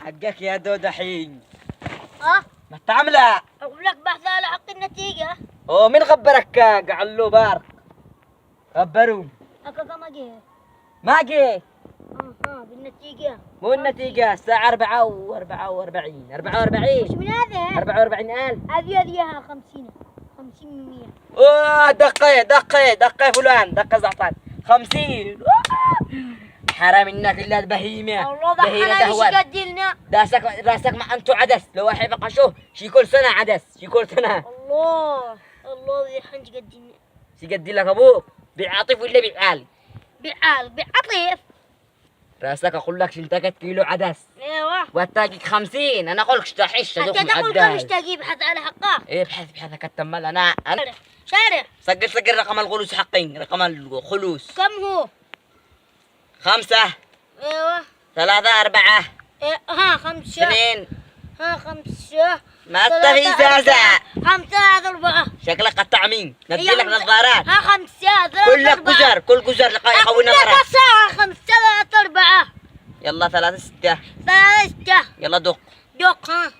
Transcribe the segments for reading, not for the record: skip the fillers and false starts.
حقك يا دود الحين. ها؟ ما انت عامله؟ اقول لك بحث على حق النتيجة. مين خبرك قعلو بار؟ خبروا. أكاكا ما جه. ما جه. بالنتيجة. مو النتيجة الساعة 44. وش من هذا؟ 44,000. هذه 50 100. دقي فلان دقي زعطان 50. حرام انك الا البهيمة. والله بهيمة ضحنا دهوان. ايش قدلنا. راسك ما انتو عدس لو واحد فقشوه شي كل سنة عدس شي كل سنة. الله ذي حنج قدلنا. شي قد لك ابوك بعاطف ولا بعالي؟ بعطيف. راسك اقول لك شلتك كيلو عدس. ايوه. واتاجيك 50. انا اقول لك اشتحش انت تقول كم اشتاقي ابحث على حقه. ايه ابحث كتمل انا شارع. سجل رقم الخلوص حقين رقم الخلوص. كم هو؟ 5 ايوه 3 4 5 2. 5 ما في زازة. 5 4. شكلك قطع مين؟ ندي لك نظارات. 5 كل جزر يقوي نظارات. 5 3 4. يلا 3 6. 3 يلا دق. ها.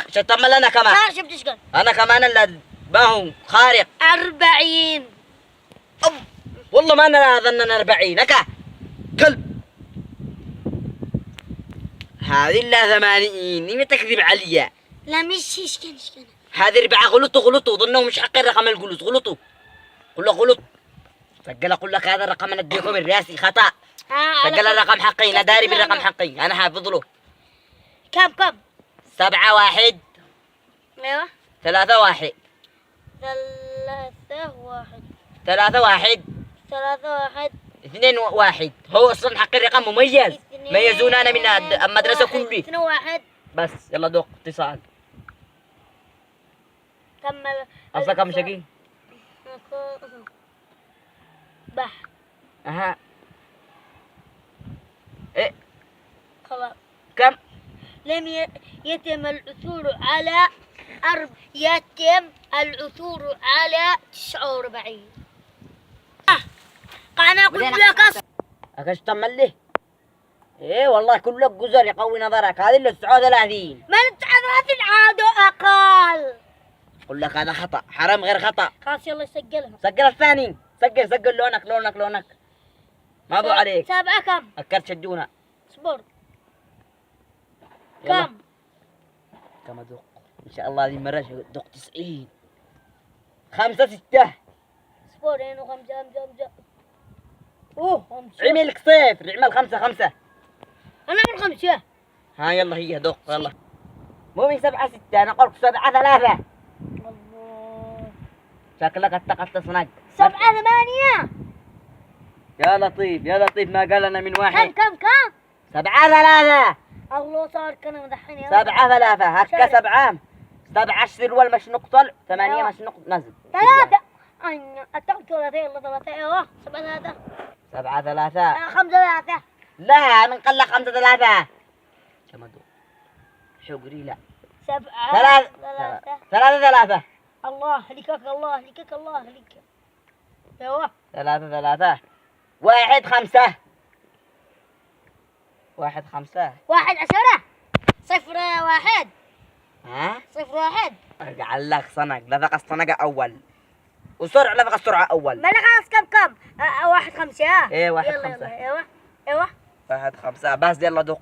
شتمل انا كمان. شفت ايش قال؟ انا كمان اللي باهم خارق. 40. والله ما انا اظن 40. هكا كلب. هذه لا 80. ليه تكذب عليا؟ لا مش ايش كان. هذه 4 غلطوا ظنوا مش حقين رقم الجلوس غلطوا. غلط. سجل اقول لك هذا الرقم انا اديكم الراسي خطأ. سجل الرقم حقين انا داري بالرقم حقين انا حافظ له. كم 7 1. ايوه 3 1. 3 1 2 1. هو اصلا حق الرقم مميز. ميزونا انا من المدرسه كلي. 2 1. بس يلا دوق اتصال. كمل. اصلا كم شقي؟ بح. اها. ايه خلاص. كم؟ لم يتم العثور على يتم العثور على 49. قانا اقول لك اكش تمل لي؟ ايه والله كلك جزر يقوي نظرك. هذه اللي 39. ما انت حضرت العادة اقل. اقول لك هذا خطأ حرام غير خطأ. خلاص يلا سجلها. سجل الثاني. سجل لونك ما ابو عليك. 7 كم؟ اكرت شدونا. اصبر. كم ادق ان شاء الله هذه المره ادق 90. 5 6. اصبر هنا 5 عمل صفر. عمل 5. انا من 5. ها يلا هي دق يلا. مو من 7 6. انا قلت 7 3. الله. شكلك اتقت صنق. 7 8. يا لطيف ما قال لنا من واحد. كم 7 3. الله صار كنا مدحين يا 7 3. هكا 7 10 اول مش نقطة 8 مش نقطة نزل 3. أنا أتوقع 3 يلا 3 أيوه 7 3. 7 3. 5 3. لا نقلق 5 3. كم ادق؟ حقري لا 7 3. الله هليكك الله هليك. ايوه 3 1 5. 1 5. 1 10. 0 1. ها 0 1. ارجع لك صنق. لفق الصنقة اول وسرعة لفق السرعة اول. ما خلاص كم 1 5. ايه 1 يلا 5. ايوه 1 5 بس يلا دق.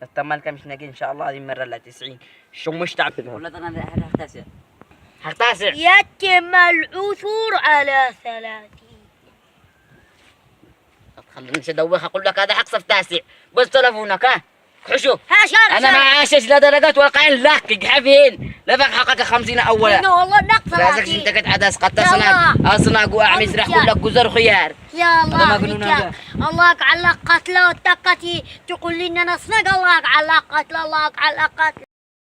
التمال كم مش ناقي ان شاء الله هذه المرة لا 90. شو مش تعب ولا انا هختاسع. يتم العثور على 30. خليني ادوخ اقول لك هذا حق صف تاسع. بس تلفونك ها حشو. انا ما عاشش لا درجات ولا قاين لك قحفين. لفق حقك 50 اولا. انه والله نقص لازم انت قد عدس قد اصناق واعمل راح اقول لك جزر خيار. يا الله الله على قتله وتقتي تقول لي ان انا اصنق. الله على قتله الله على قتله.